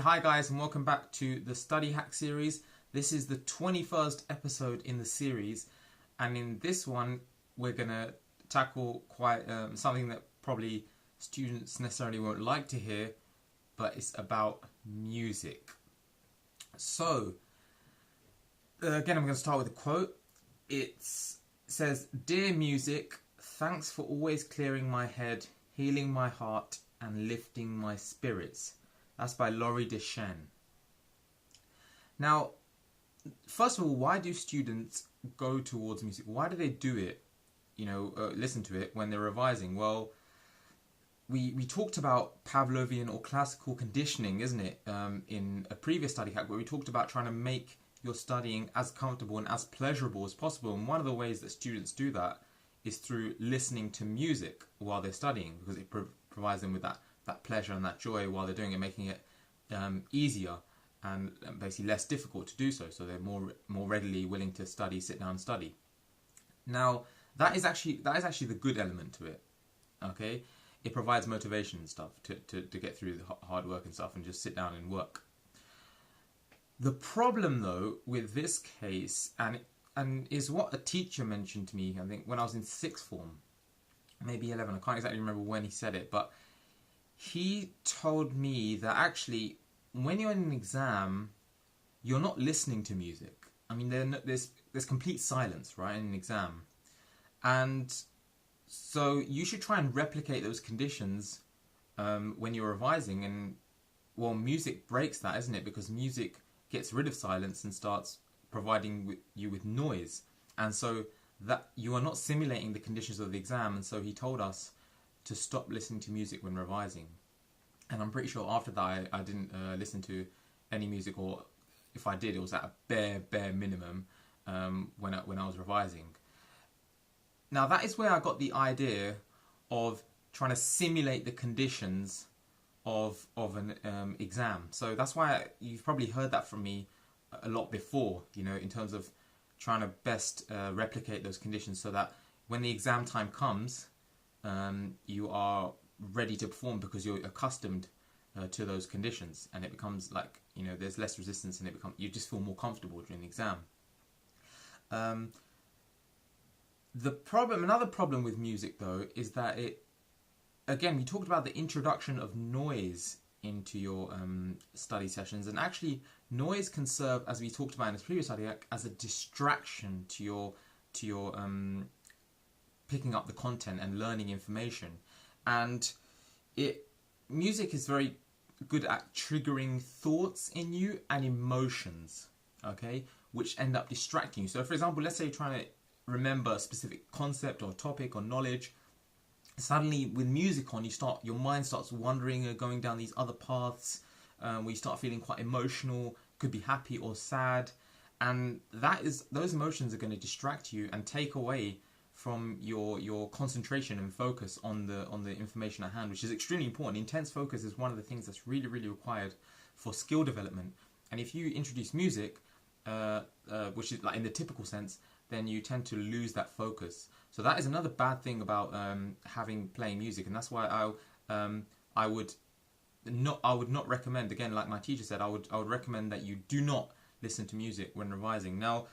Hi guys, and welcome back to the Study Hack series. This is the 21st episode in the series, and in this one we're going to tackle quite something that probably students necessarily won't like to hear, but it's about music. So again, I'm going to start with a quote. It says, "Dear music, thanks for always clearing my head, healing my heart and lifting my spirits." That's by Laurie Deschênes. Now, first of all, why do students go towards music? Why do they do it, listen to it when they're revising? Well, we talked about Pavlovian or classical conditioning, isn't it, in a previous study hack, where we talked about trying to make your studying as comfortable and as pleasurable as possible. And one of the ways that students do that is through listening to music while they're studying, because it provides them with that pleasure and that joy while they're doing it, making it easier and basically less difficult to do so. So they're more readily willing to sit down and study. Now that is actually the good element to it. Okay, it provides motivation and stuff to get through the hard work and stuff and just sit down and work. The problem though with this case, and is what a teacher mentioned to me, I think when I was in sixth form, maybe 11, I can't exactly remember when he said it, but he told me that actually when you're in an exam, you're not listening to music. I mean, there's complete silence, right, in an exam. And so you should try and replicate those conditions when you're revising. And, well, music breaks that, isn't it? Because music gets rid of silence and starts providing you with noise. And so that you are not simulating the conditions of the exam. And so he told us to stop listening to music when revising. And I'm pretty sure after that I didn't listen to any music, or if I did, it was at a bare minimum when I was revising. Now that is where I got the idea of trying to simulate the conditions of an exam. So that's why you've probably heard that from me a lot before, in terms of trying to best replicate those conditions so that when the exam time comes, you are ready to perform because you're accustomed to those conditions, and it becomes like, there's less resistance, and you just feel more comfortable during the exam. Another problem with music though, is that again, we talked about the introduction of noise into your study sessions, and actually noise can serve, as we talked about in this previous study, as a distraction to your picking up the content and learning information. And music is very good at triggering thoughts in you and emotions, okay, which end up distracting you. So for example, let's say you're trying to remember a specific concept or topic or knowledge. Suddenly with music on, your mind starts wandering, going down these other paths, where you start feeling quite emotional, could be happy or sad, and those emotions are going to distract you and take away from your concentration and focus on the information at hand, which is extremely important. Intense focus is one of the things that's really, really required for skill development. And if you introduce music, which is like in the typical sense, then you tend to lose that focus. So that is another bad thing about playing music, and that's why I would not recommend, again, like my teacher said, I would recommend that you do not listen to music when revising. Now,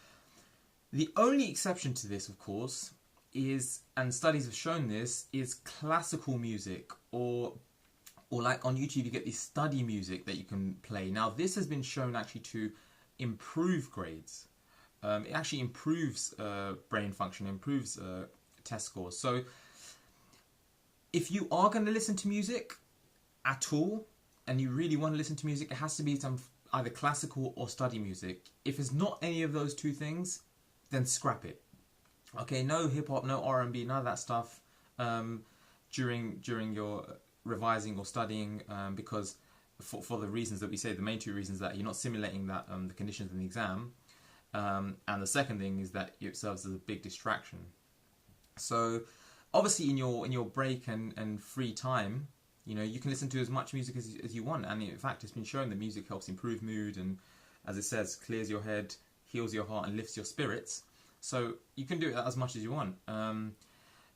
the only exception to this, of course, is, and studies have shown this, is classical music, or like on YouTube you get this study music that you can play. Now this has been shown actually to improve grades. It actually improves brain function, improves test scores. So if you are going to listen to music at all, and you really want to listen to music, it has to be some either classical or study music. If it's not any of those two things, then scrap it. Okay, no hip hop, no R&B, none of that stuff during your revising or studying, because for the reasons that we say, the main two reasons, that you're not simulating that the conditions in the exam, and the second thing is that it serves as a big distraction. So obviously in your break and free time, you can listen to as much music as you want, and in fact it's been shown that music helps improve mood, and as it says, clears your head, heals your heart and lifts your spirits. So you can do it as much as you want.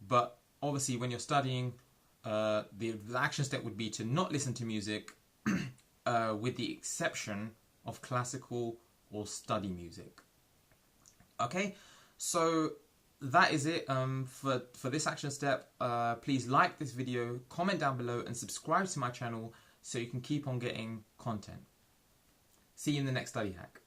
But obviously when you're studying, the action step would be to not listen to music with the exception of classical or study music. Okay, so that is it for this action step. Please like this video, comment down below, and subscribe to my channel so you can keep on getting content. See you in the next study hack.